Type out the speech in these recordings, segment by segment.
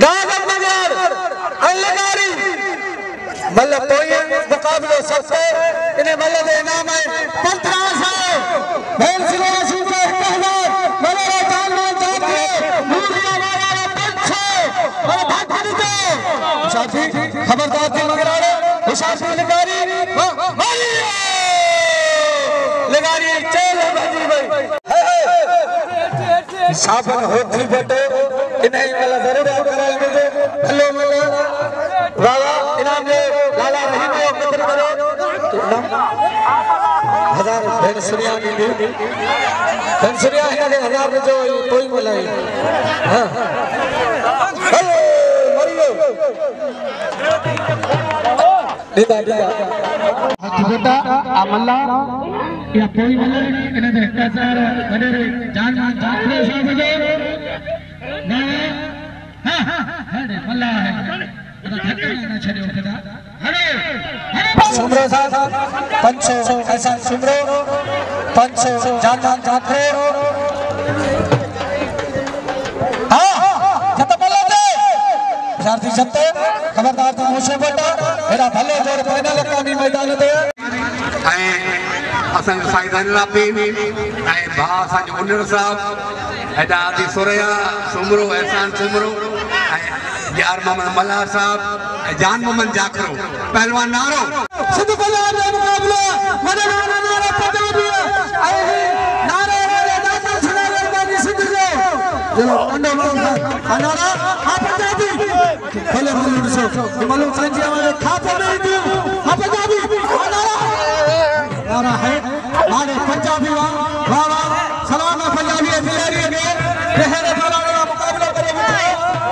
गागम मगर अलगारी मतलब कोई मुकाबले सबसे इन्हें मतलब इनाम है 1500 भेल सिले सूबे कहनार मगर जानमान जाते मूर्तियां वाला पंछे और भागने दो साथी खबरदार थी मगराड़े हिसाब से लगारी लगारी चल भाजी भाई साबन होती बेटे इन्हें वाला जरूर कराएंगे जो हेलो हेलो वाला इनाम ले लाला रहीम को कदर करो हजार पेंसिलियां दी पेंसिलियां है 1000 में जो कोई मिलाई हां हेलो मरियो दीदा बेटा अमला या कोई मल्ला इन्हें भ्रष्टाचार बने जान जाते साहब जो ना हां है मल्ला है धक्का ना छड़ियो कदा अरे सुमरो साहब 500 ऐसा सुमरो 500 जान जाते हां जत मल्ला दे विद्यार्थी जत खबरदार था मोशे बेटा मेरा भले जोर फाइनल कामी मैदान दे असन साइदान लापी ए भा सन उनर साहब एडा दी सोरया सुमरो एहसान सुमरो यार मोहम्मद मल्ला साहब जान मोहम्मद जाखरो पहलवान नारो सिद्ध पहलवान का मुकाबला मदन नारा पंजाबी आए नारे वाले दाता छड़ा लड़का सिद्ध जो अंडो नारा आ पंजाबी भले मालूम सो मालूम संजी हमारे खाते में दो आ पंजाबी नारा है माने पंजाबी वाह सलाम है पंजाबी खिलाड़ी के पहले फलाने का मुकाबला करे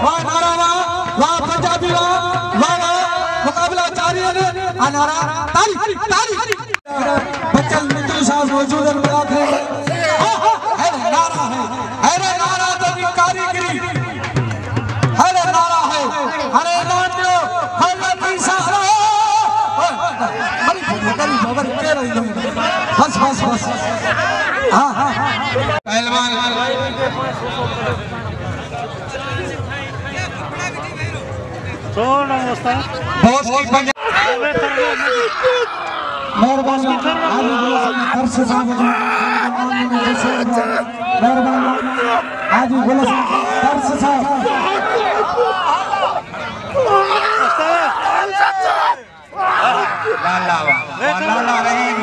वाह नारा वाह पंजाबी वाह मुकाबला जारी है नारा ताली ताली बच्चन मित्तल साहब मौजूद है है नारा तो कारीगरी है नारा है अरे नारो हल्ला की सहारा बड़ी खबर के रही बस बस बस हां हां पहलवान सोना दोस्त बॉस की मेहरबानी आज बोला से साहब मेहरबानी आज बोला दर्श साहब लाला लाला रहीम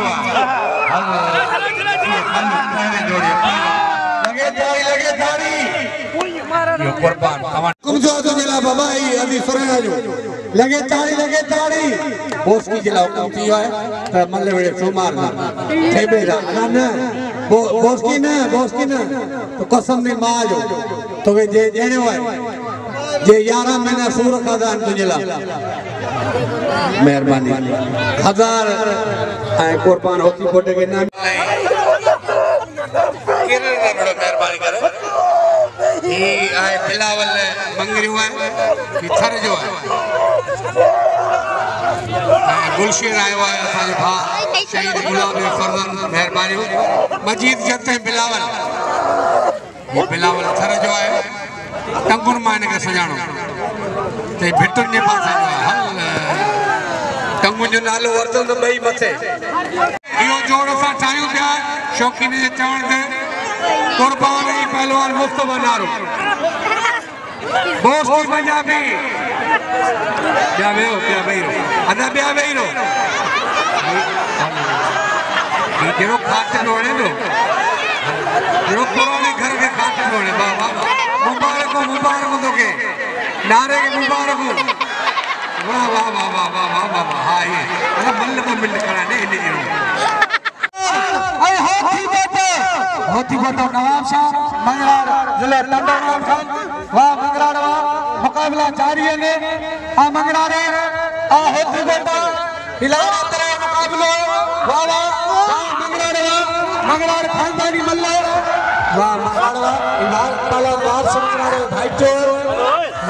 लगे दाढ़ी ये कुर्बान कुम जो तो जिला बाबा ये अभी सुरना जो लगे दाढ़ी बोस की जिला हुकूमती है तो मल्ले बड़े सोमार ना थे बेरा ना बोस की ना तो कसम ने मार तो वे जे देने हुए जे 11 महीना सूर का दान तुझला मेहरबानी 1000 आए कुर्बान होती फोटे के नाम किरण ने बड़ा मेहरबानी करे ये आए बिलावल मंगरी हुआ है थर जो है गुलशीर आया हुआ है असाजे भा शहीद गुलाम फरजन मेहरबानी मजीद जते बिलावल ये बिलावल थर जो है टंगुर माने के सजानो ते भिटुन ने पास हल टंगुन जो नालो वर्तन तो भई मथे इहो जोड़ सा ठायो पिया शौकीन जे चवण दे कुर्बान ही पहलवान मुस्तफा नारो बोस की पंजाबी क्या वेरो अदा क्या वेरो ये जेरो खाट नोड़े दो जेरो पुराने घर के खाट नोड़े बाबा मुबारक तो के नारे के मुबारक वाह वाह वाह वाह वाह वाह वाह हां ये अरे मल्ल को मिल कराने इन जीरो अरे होती बेटा नवाब साहब मंगराड़ जिले लंडन नवाब खान वाह मंगराड़ वाह मुकाबला जारी है ने आ मंगराड़ आ होती बेटा इलावा तेरा मुकाबला वाह वाह मंगराड़ खानदानी मल्ला वाह मंगराड़ इमार पाला वार मंगराड़ भाई तो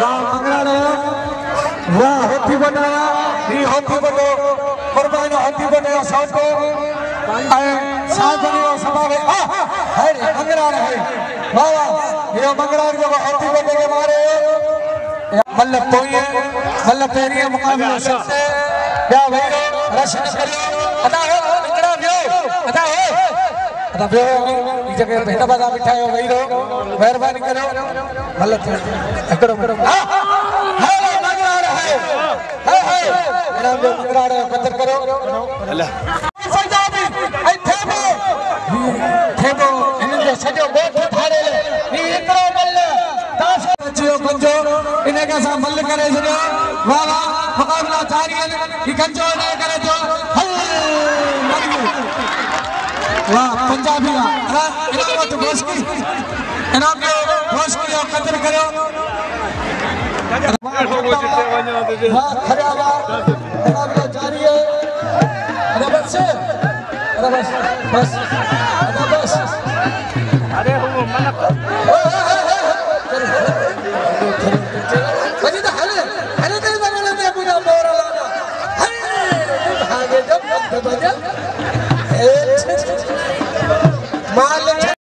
वाह मंगराड़ वाह होती बेटा ये होती बेटा कुर्बान होती बेटा साथ को साथ बने सभा में है मंगराड़ है वाह वाह ये मंगराड़ जो होती बेटे के मारे मतलब पोइए मतलब पेरिया मुकाबला सकते या वही रश करियो अदा हो निकड़ा बियो अदा हो अदा बियो ई जगह भेटा बाजा बिठायो वही मेहरबानी करो मतलब एकड़ो हाय मगराड़ है इनाम जो मगराड़ पत्थर करो पंजाबी ए थेबो इन जो सजो गोठ ठाड़े ई एकड़ो मल दास बचियो पंजो इने का सा मल करे छो वाह वाह मुकाबला जारी है ई कंजो ने करे तो वाह पंजाबी वाह इनाम तो गोश्ती इनाम जो गोश्ती और कदर करो वाह खड़ा वाह मुकाबला जारी है बस अरे वो मन बजी तो हले तेरे बगल में पूरा बोरा लाना हले भागे जब बजा माल